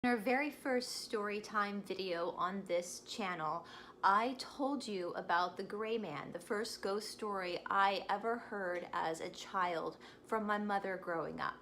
In our very first story time video on this channel, I told you about the Gray Man, the first ghost story I ever heard as a child from my mother growing up.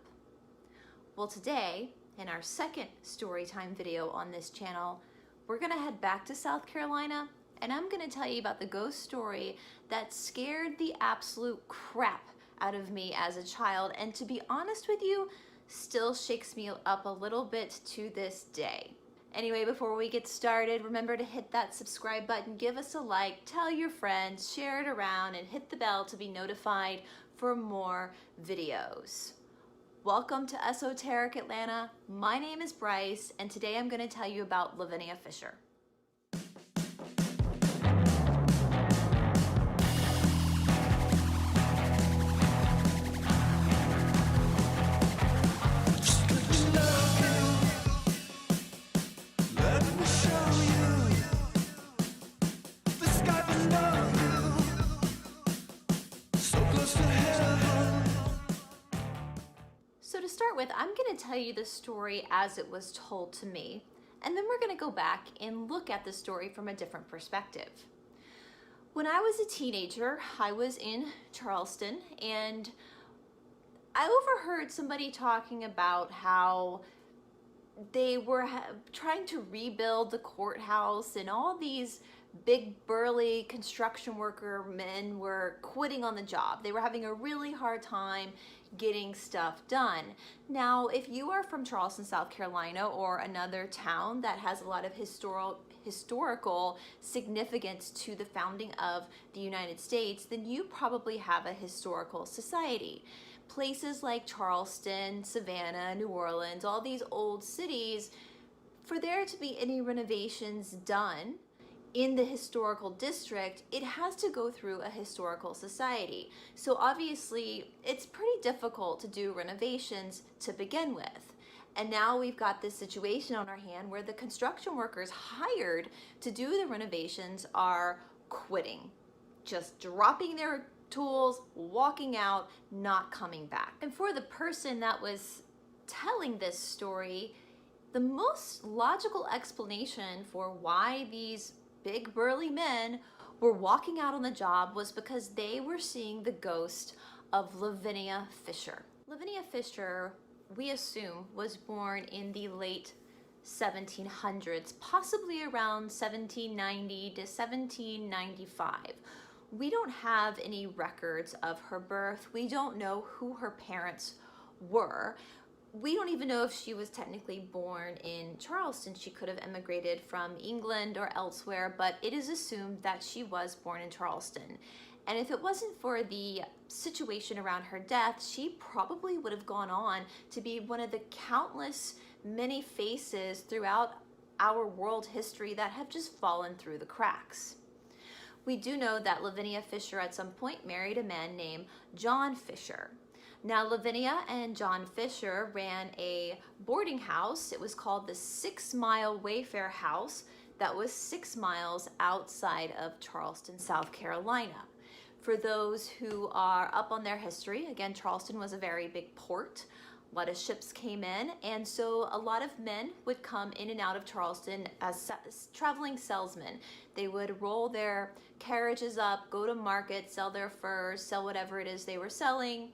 Well, today, in our second story time video on this channel, we're gonna head back to South Carolina and I'm gonna tell you about the ghost story that scared the absolute crap out of me as a child, and to be honest with you, still shakes me up a little bit to this day. Anyway, before we get started, remember to hit that subscribe button, give us a like, tell your friends, share it around, and hit the bell to be notified for more videos. Welcome to Esoteric Atlanta. My name is Bryce, and today I'm going to tell you about Lavinia Fisher. So to start with, I'm going to tell you the story as it was told to me, and then we're going to go back and look at the story from a different perspective. When I was a teenager, I was in Charleston, and I overheard somebody talking about how they were trying to rebuild the courthouse, and all these big burly construction worker men were quitting on the job. They were having a really hard time getting stuff done. Now, if you are from Charleston, South Carolina, or another town that has a lot of historical significance to the founding of the United States, then you probably have a historical society. Places like Charleston, Savannah, New Orleans, all these old cities, for there to be any renovations done in the historical district, it has to go through a historical society. So obviously, it's pretty difficult to do renovations to begin with. And now we've got this situation on our hand where the construction workers hired to do the renovations are quitting, just dropping their tools, walking out, not coming back. And for the person that was telling this story, the most logical explanation for why these big burly men were walking out on the job was because they were seeing the ghost of Lavinia Fisher. Lavinia Fisher, we assume, was born in the late 1700s, possibly around 1790 to 1795. We don't have any records of her birth. We don't know who her parents were. We don't even know if she was technically born in Charleston. She could have emigrated from England or elsewhere, but it is assumed that she was born in Charleston. And if it wasn't for the situation around her death, she probably would have gone on to be one of the countless many faces throughout our world history that have just fallen through the cracks. We do know that Lavinia Fisher at some point married a man named John Fisher. Now, Lavinia and John Fisher ran a boarding house. It was called the 6 Mile Wayfair House that was 6 miles outside of Charleston, South Carolina. For those who are up on their history, again, Charleston was a very big port. A lot of ships came in, and so a lot of men would come in and out of Charleston as traveling salesmen. They would roll their carriages up, go to market, sell their furs, sell whatever it is they were selling.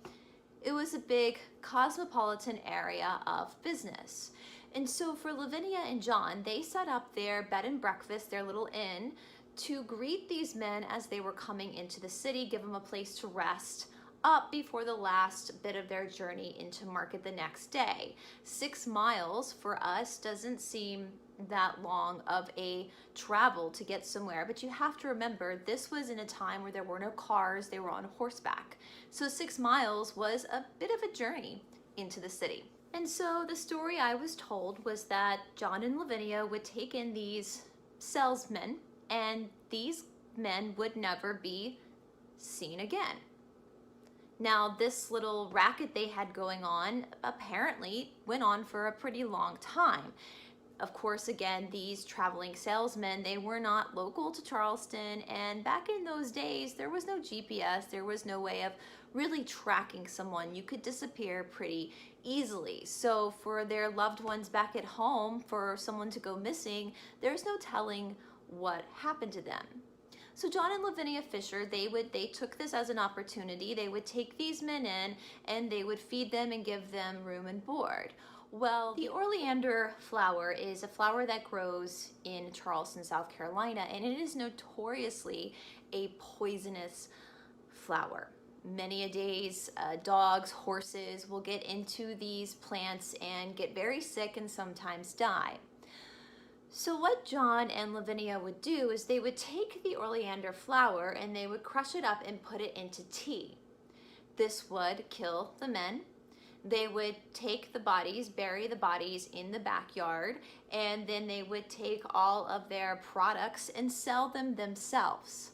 It was a big cosmopolitan area of business. And so for Lavinia and John, they set up their bed and breakfast, their little inn, to greet these men as they were coming into the city, give them a place to rest up before the last bit of their journey into market the next day. 6 miles for us doesn't seem that long of a travel to get somewhere, but you have to remember this was in a time where there were no cars, they were on horseback. So 6 miles was a bit of a journey into the city. And so the story I was told was that John and Lavinia would take in these salesmen, and these men would never be seen again. Now, this little racket they had going on apparently went on for a pretty long time. Of course, again, these traveling salesmen, they were not local to Charleston, and back in those days, there was no GPS, there was no way of really tracking someone. You could disappear pretty easily. So for their loved ones back at home, for someone to go missing, there's no telling what happened to them. So John and Lavinia Fisher, they took this as an opportunity. They would take these men in and they would feed them and give them room and board. Well, the oleander flower is a flower that grows in Charleston, South Carolina, and it is notoriously a poisonous flower. Many a days, dogs, horses will get into these plants and get very sick and sometimes die. So what John and Lavinia would do is they would take the oleander flower and they would crush it up and put it into tea. This would kill the men. They would take the bodies, bury the bodies in the backyard, and then they would take all of their products and sell them themselves.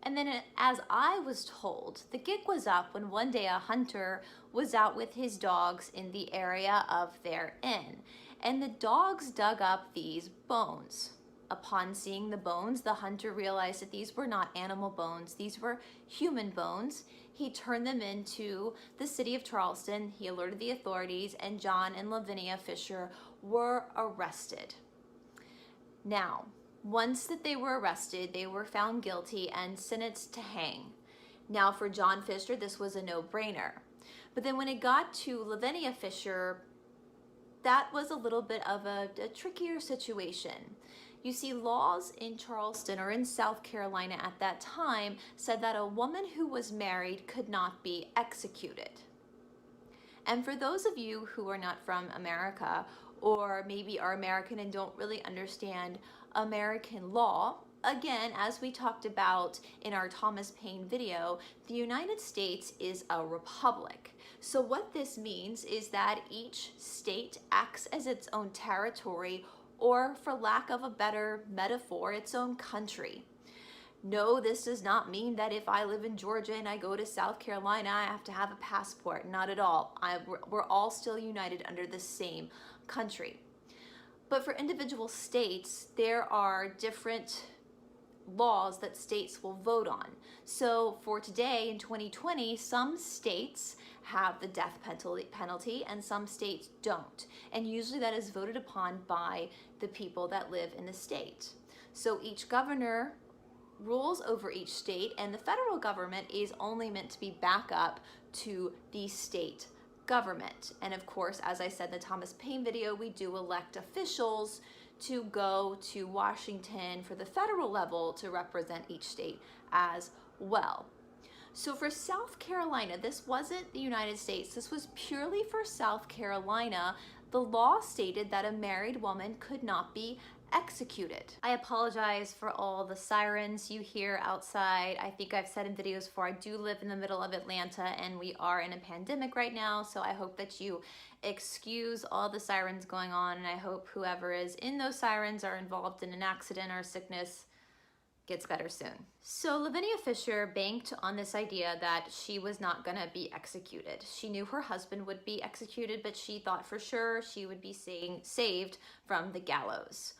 And then, as I was told, the gig was up when one day a hunter was out with his dogs in the area of their inn, and the dogs dug up these bones. Upon seeing the bones, the hunter realized that these were not animal bones, these were human bones. He turned them into the city of Charleston. He alerted the authorities, and John and Lavinia Fisher were arrested. Now, once that they were arrested, they were found guilty and sentenced to hang. Now, for John Fisher, this was a no-brainer. But then when it got to Lavinia Fisher, that was a little bit of a trickier situation. You see, laws in Charleston or in South Carolina at that time said that a woman who was married could not be executed. And for those of you who are not from America, or maybe are American and don't really understand American law, again, as we talked about in our Thomas Paine video, the United States is a republic. So what this means is that each state acts as its own territory, or for lack of a better metaphor, its own country. No, this does not mean that if I live in Georgia and I go to South Carolina, I have to have a passport. Not at all. We're all still united under the same country. But for individual states, there are different laws that states will vote on. So for today in 2020, some states have the death penalty and some states don't. And usually that is voted upon by the people that live in the state. So each governor rules over each state, and the federal government is only meant to be backup to the state government. And of course, as I said in the Thomas Paine video, we do elect officials to go to Washington for the federal level to represent each state as well. So for South Carolina, this wasn't the United States. This was purely for South Carolina. The law stated that a married woman could not be executed. I apologize for all the sirens you hear outside. I think I've said in videos before, I do live in the middle of Atlanta and we are in a pandemic right now, so I hope that you excuse all the sirens going on, and I hope whoever is in those sirens are involved in an accident or sickness gets better soon. So Lavinia Fisher banked on this idea that she was not gonna be executed. She knew her husband would be executed, but she thought for sure she would be saved from the gallows.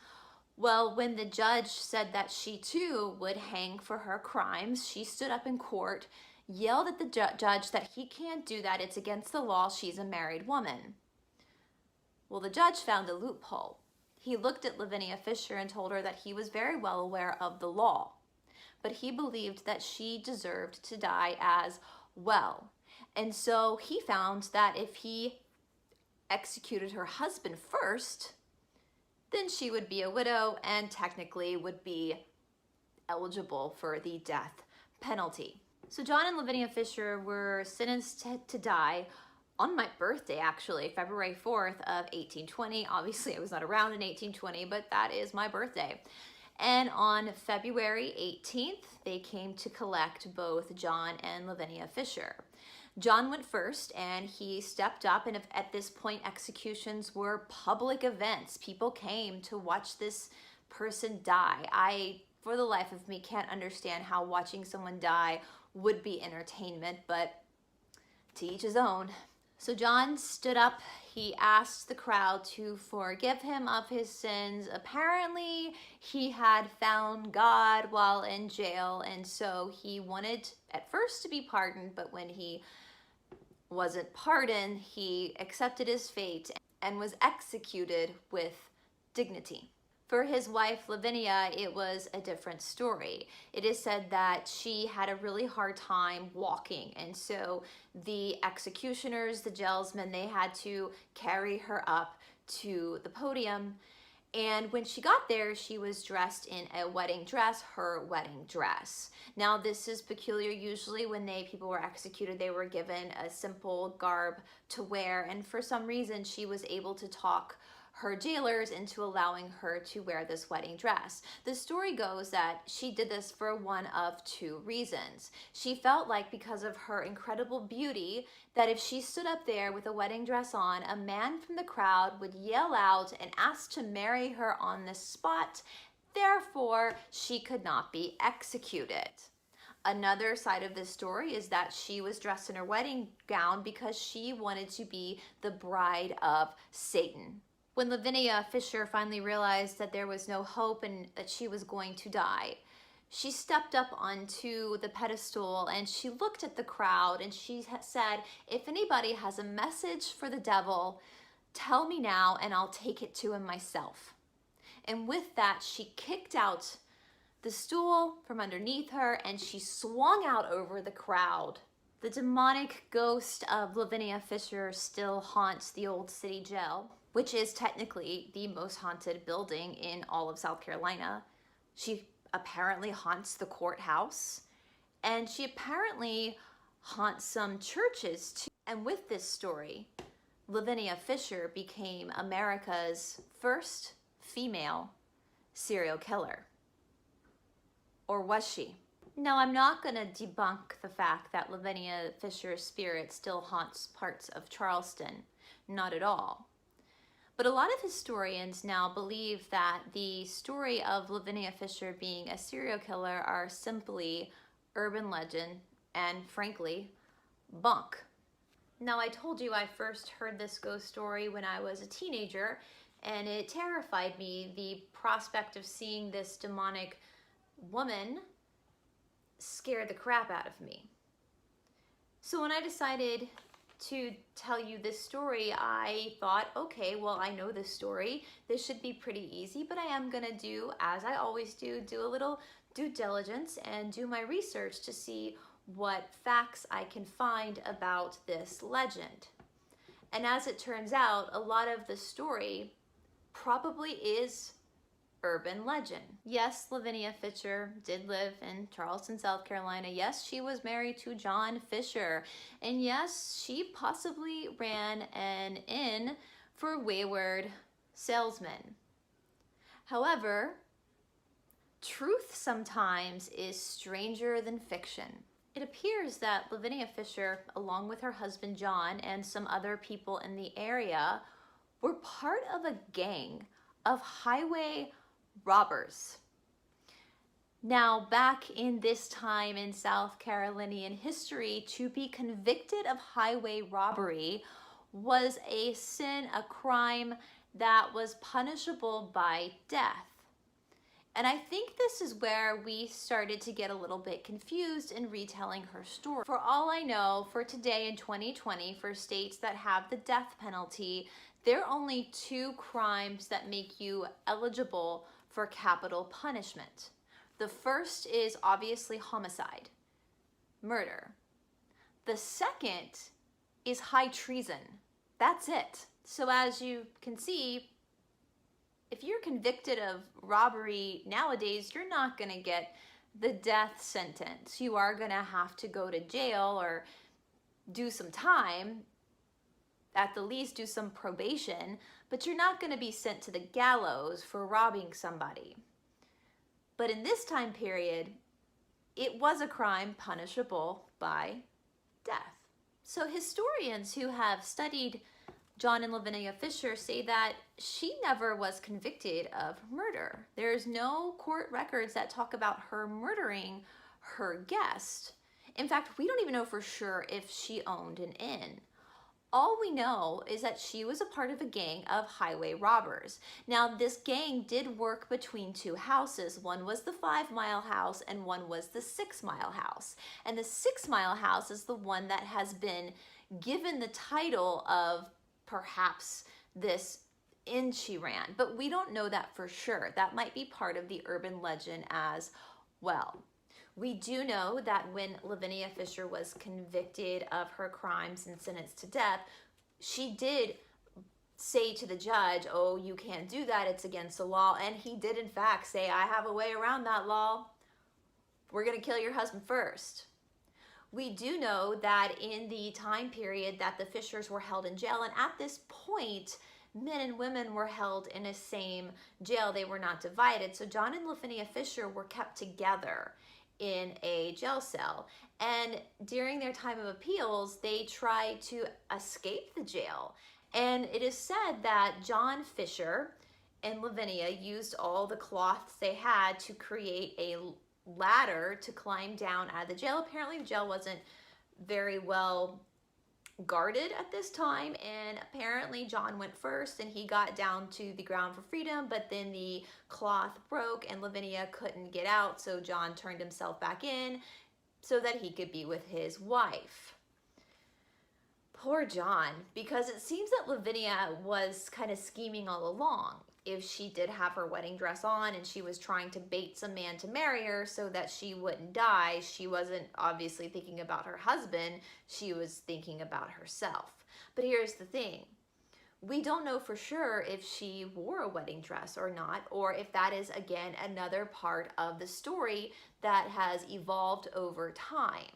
Well, when the judge said that she too would hang for her crimes, she stood up in court, yelled at the judge that he can't do that, it's against the law, she's a married woman. Well, the judge found a loophole. He looked at Lavinia Fisher and told her that he was very well aware of the law, but he believed that she deserved to die as well. And so he found that if he executed her husband first, then she would be a widow and technically would be eligible for the death penalty. So John and Lavinia Fisher were sentenced to die on my birthday, actually, February 4th of 1820. Obviously, I was not around in 1820, but that is my birthday. And on February 18th, they came to collect both John and Lavinia Fisher. John went first and he stepped up, and at this point, executions were public events. People came to watch this person die. I, for the life of me, can't understand how watching someone die would be entertainment, but to each his own. So John stood up. He asked the crowd to forgive him of his sins. Apparently, he had found God while in jail, and so he wanted at first to be pardoned, but when he wasn't pardoned, he accepted his fate and was executed with dignity. For his wife Lavinia, it was a different story. It is said that she had a really hard time walking, and so the executioners, the jailsmen, they had to carry her up to the podium. And when she got there, she was dressed in a wedding dress, her wedding dress. Now, this is peculiar. Usually when people were executed, they were given a simple garb to wear. And for some reason, she was able to talk her jailers into allowing her to wear this wedding dress. The story goes that she did this for one of two reasons. She felt like, because of her incredible beauty, that if she stood up there with a wedding dress on, a man from the crowd would yell out and ask to marry her on the spot. Therefore, she could not be executed. Another side of this story is that she was dressed in her wedding gown because she wanted to be the bride of Satan. When Lavinia Fisher finally realized that there was no hope and that she was going to die, she stepped up onto the pedestal and she looked at the crowd and she said, "If anybody has a message for the devil, tell me now and I'll take it to him myself." And with that, she kicked out the stool from underneath her and she swung out over the crowd. The demonic ghost of Lavinia Fisher still haunts the old city jail, which is technically the most haunted building in all of South Carolina. She apparently haunts the courthouse, and she apparently haunts some churches too. And with this story, Lavinia Fisher became America's first female serial killer. Or was she? Now, I'm not going to debunk the fact that Lavinia Fisher's spirit still haunts parts of Charleston. Not at all. But a lot of historians now believe that the story of Lavinia Fisher being a serial killer are simply urban legend and, frankly, bunk. Now, I told you I first heard this ghost story when I was a teenager, and it terrified me. The prospect of seeing this demonic woman scared the crap out of me. So when I decided to tell you this story, I thought, okay, well, I know this story. This should be pretty easy, but I am gonna do, as I always do a little due diligence and do my research to see what facts I can find about this legend. And as it turns out, a lot of the story probably is urban legend. Yes, Lavinia Fisher did live in Charleston, South Carolina. Yes, she was married to John Fisher. And yes, she possibly ran an inn for wayward salesmen. However, truth sometimes is stranger than fiction. It appears that Lavinia Fisher, along with her husband John and some other people in the area, were part of a gang of highway robbers. Now, back in this time in South Carolinian history, to be convicted of highway robbery was a sin, a crime that was punishable by death. And I think this is where we started to get a little bit confused in retelling her story. For all I know, for today in 2020, for states that have the death penalty, there are only two crimes that make you eligible for capital punishment. The first is obviously homicide, murder. The second is high treason. That's it. So as you can see, if you're convicted of robbery nowadays, you're not gonna get the death sentence. You are gonna have to go to jail or do some time, at the least do some probation, but you're not gonna be sent to the gallows for robbing somebody. But in this time period, it was a crime punishable by death. So historians who have studied John and Lavinia Fisher say that she never was convicted of murder. There's no court records that talk about her murdering her guest. In fact, we don't even know for sure if she owned an inn. All we know is that she was a part of a gang of highway robbers. Now, this gang did work between two houses. One was the 5-mile house and one was the 6-mile house. And the 6-mile house is the one that has been given the title of perhaps this inn she ran. But we don't know that for sure. That might be part of the urban legend as well. We do know that when Lavinia Fisher was convicted of her crimes and sentenced to death, she did say to the judge, "Oh, you can't do that, it's against the law." And he did in fact say, "I have a way around that law. We're going to kill your husband first." We do know that in the time period that the Fishers were held in jail, and at this point, men and women were held in a same jail. They were not divided. So John and Lavinia Fisher were kept together in a jail cell. And during their time of appeals, they tried to escape the jail. And it is said that John Fisher and Lavinia used all the cloths they had to create a ladder to climb down out of the jail. Apparently the jail wasn't very well guarded at this time, and apparently John went first and he got down to the ground for freedom, but then the cloth broke and Lavinia couldn't get out, so John turned himself back in so that he could be with his wife. Poor John, because it seems that Lavinia was kind of scheming all along. If she did have her wedding dress on and she was trying to bait some man to marry her so that she wouldn't die, she wasn't obviously thinking about her husband, she was thinking about herself. But here's the thing. We don't know for sure if she wore a wedding dress or not, or if that is, again, another part of the story that has evolved over time.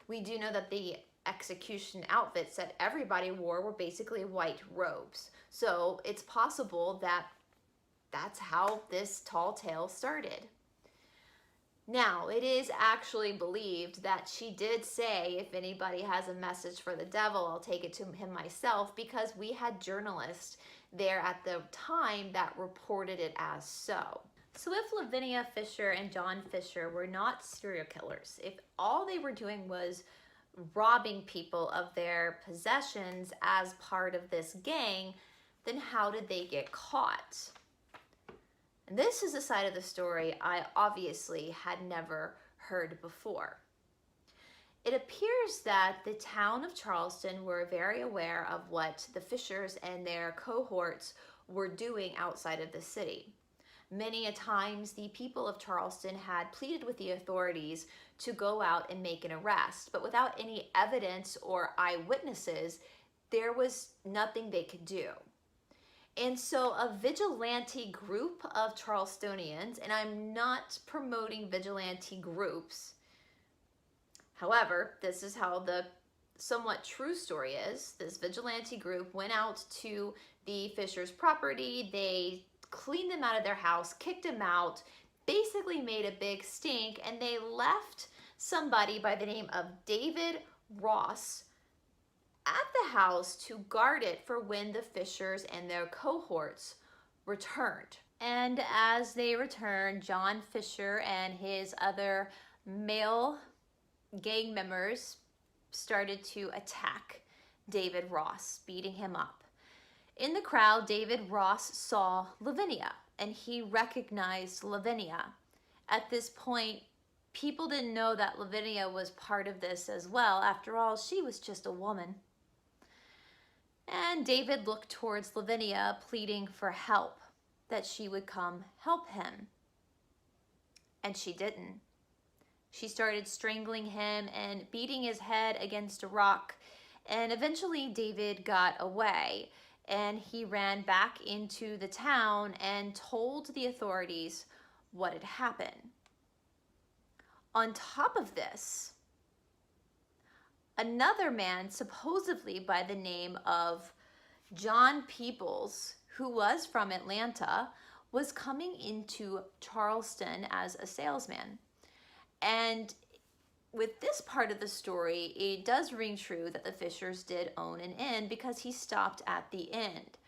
We do know that the execution outfits that everybody wore were basically white robes. So it's possible that that's how this tall tale started. Now, it is actually believed that she did say, "If anybody has a message for the devil, I'll take it to him myself," because we had journalists there at the time that reported it as so. So if Lavinia Fisher and John Fisher were not serial killers, if all they were doing was robbing people of their possessions as part of this gang, then how did they get caught? And this is a side of the story I obviously had never heard before. It appears that the town of Charleston were very aware of what the Fishers and their cohorts were doing outside of the city. Many a times the people of Charleston had pleaded with the authorities to go out and make an arrest, but without any evidence or eyewitnesses, there was nothing they could do. And so a vigilante group of Charlestonians, and I'm not promoting vigilante groups, however, this is how the somewhat true story is. This vigilante group went out to the Fisher's property, they cleaned them out of their house, kicked them out, basically made a big stink, and they left somebody by the name of David Ross at the house to guard it for when the Fishers and their cohorts returned. And as they returned, John Fisher and his other male gang members started to attack David Ross, beating him up. In the crowd, David Ross saw Lavinia, and he recognized Lavinia. At this point, people didn't know that Lavinia was part of this as well. After all, she was just a woman. And David looked towards Lavinia, pleading for help, that she would come help him. And she didn't. She started strangling him and beating his head against a rock. And eventually David got away. And he ran back into the town and told the authorities what had happened. On top of this, another man, supposedly by the name of John Peoples, who was from Atlanta, was coming into Charleston as a salesman. And with this part of the story, it does ring true that the Fishers did own an inn because he stopped at the end.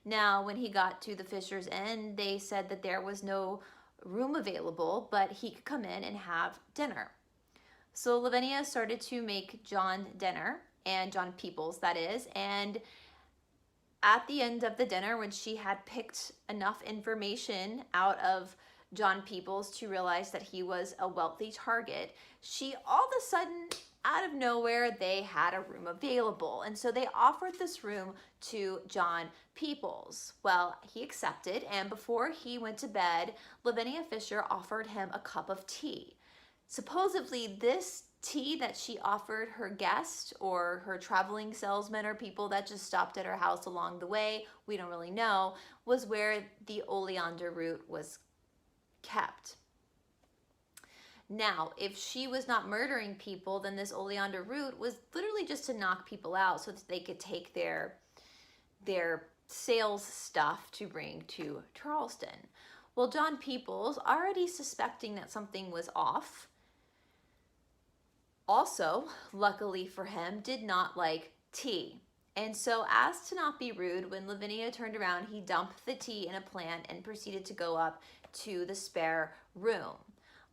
Now, when he got to the Fishers' Inn, they said that there was no room available, but he could come in and have dinner. So Lavinia started to make John dinner, and John Peoples, that is. And at the end of the dinner, when she had picked enough information out of John Peoples to realize that he was a wealthy target, she all of a sudden, out of nowhere, they had a room available. And so they offered this room to John Peoples. Well, he accepted, and before he went to bed, Lavinia Fisher offered him a cup of tea. Supposedly, this tea that she offered her guest or her traveling salesman or people that just stopped at her house along the way, we don't really know, was where the oleander root was kept. Now, if she was not murdering people, then this oleander root was literally just to knock people out so that they could take their sales stuff to bring to Charleston. Well, John Peoples, already suspecting that something was off, also, luckily for him, did not like tea. And so, as to not be rude, when Lavinia turned around, he dumped the tea in a plant and proceeded to go up to the spare room.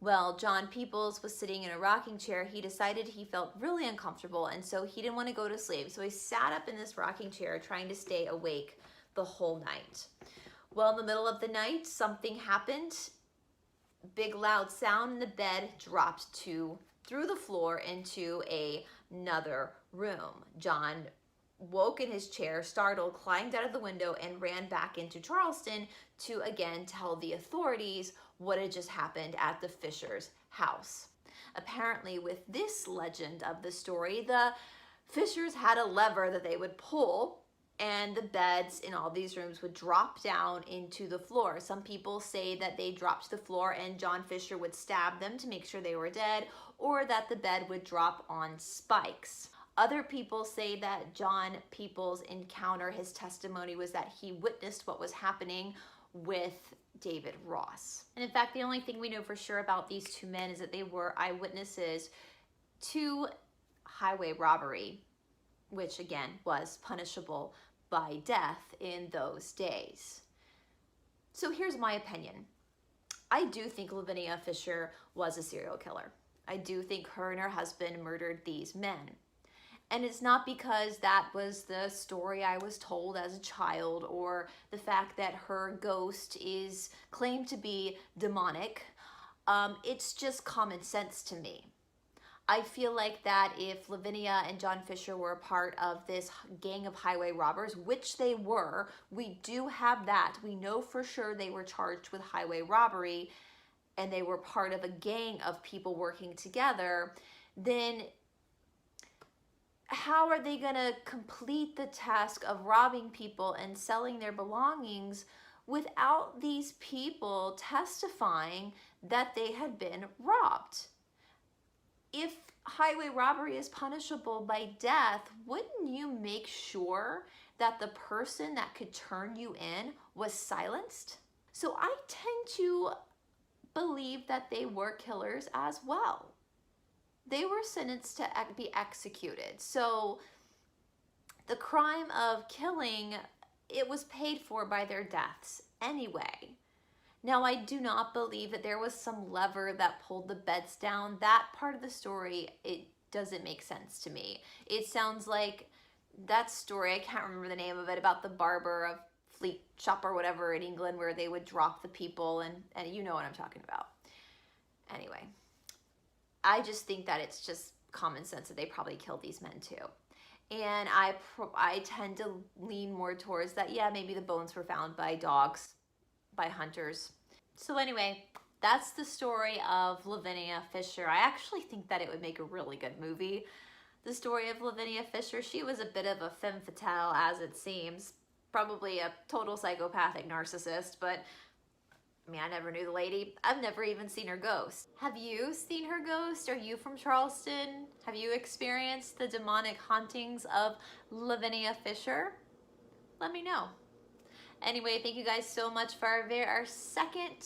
Well, John Peoples was sitting in a rocking chair. He decided he felt really uncomfortable, and so he didn't want to go to sleep. So he sat up in this rocking chair trying to stay awake the whole night. Well, in the middle of the night, something happened. Big loud sound, and the bed dropped through the floor into another room. John woke in his chair, startled, climbed out of the window, and ran back into Charleston to again tell the authorities what had just happened at the Fishers' house. Apparently, with this legend of the story, the Fishers had a lever that they would pull, and the beds in all these rooms would drop down into the floor. Some people say that they dropped to the floor and John Fisher would stab them to make sure they were dead, or that the bed would drop on spikes. Other people say that John Peoples' encounter, his testimony was that he witnessed what was happening with David Ross. And in fact, the only thing we know for sure about these two men is that they were eyewitnesses to highway robbery, which again was punishable by death in those days. So here's my opinion. I do think Lavinia Fisher was a serial killer. I do think her and her husband murdered these men. And it's not because that was the story I was told as a child, or the fact that her ghost is claimed to be demonic. It's just common sense to me. I feel like that if Lavinia and John Fisher were a part of this gang of highway robbers, which they were, we do have that. We know for sure they were charged with highway robbery and they were part of a gang of people working together, then how are they going to complete the task of robbing people and selling their belongings without these people testifying that they had been robbed? If highway robbery is punishable by death, wouldn't you make sure that the person that could turn you in was silenced? So I tend to believe that they were killers as well. They were sentenced to be executed. So the crime of killing, it was paid for by their deaths anyway. Now, I do not believe that there was some lever that pulled the beds down. That part of the story, it doesn't make sense to me. It sounds like that story, I can't remember the name of it, about the barber of Fleet Shop or whatever in England where they would drop the people, and you know what I'm talking about. Anyway, I just think that it's just common sense that they probably killed these men too. And I tend to lean more towards that, yeah, maybe the bones were found by dogs, by hunters. So anyway, that's the story of Lavinia Fisher. I actually think that it would make a really good movie. The story of Lavinia Fisher, she was a bit of a femme fatale, as it seems. Probably a total psychopathic narcissist, but I mean, I never knew the lady. I've never even seen her ghost. Have you seen her ghost? Are you from Charleston? Have you experienced the demonic hauntings of Lavinia Fisher? Let me know. Anyway, thank you guys so much for our second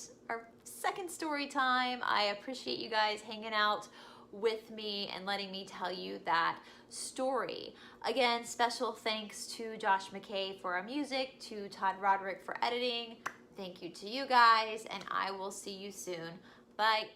story time. I appreciate you guys hanging out with me and letting me tell you that story. Again, special thanks to Josh McKay for our music, to Todd Roderick for editing. Thank you to you guys, and I will see you soon. Bye.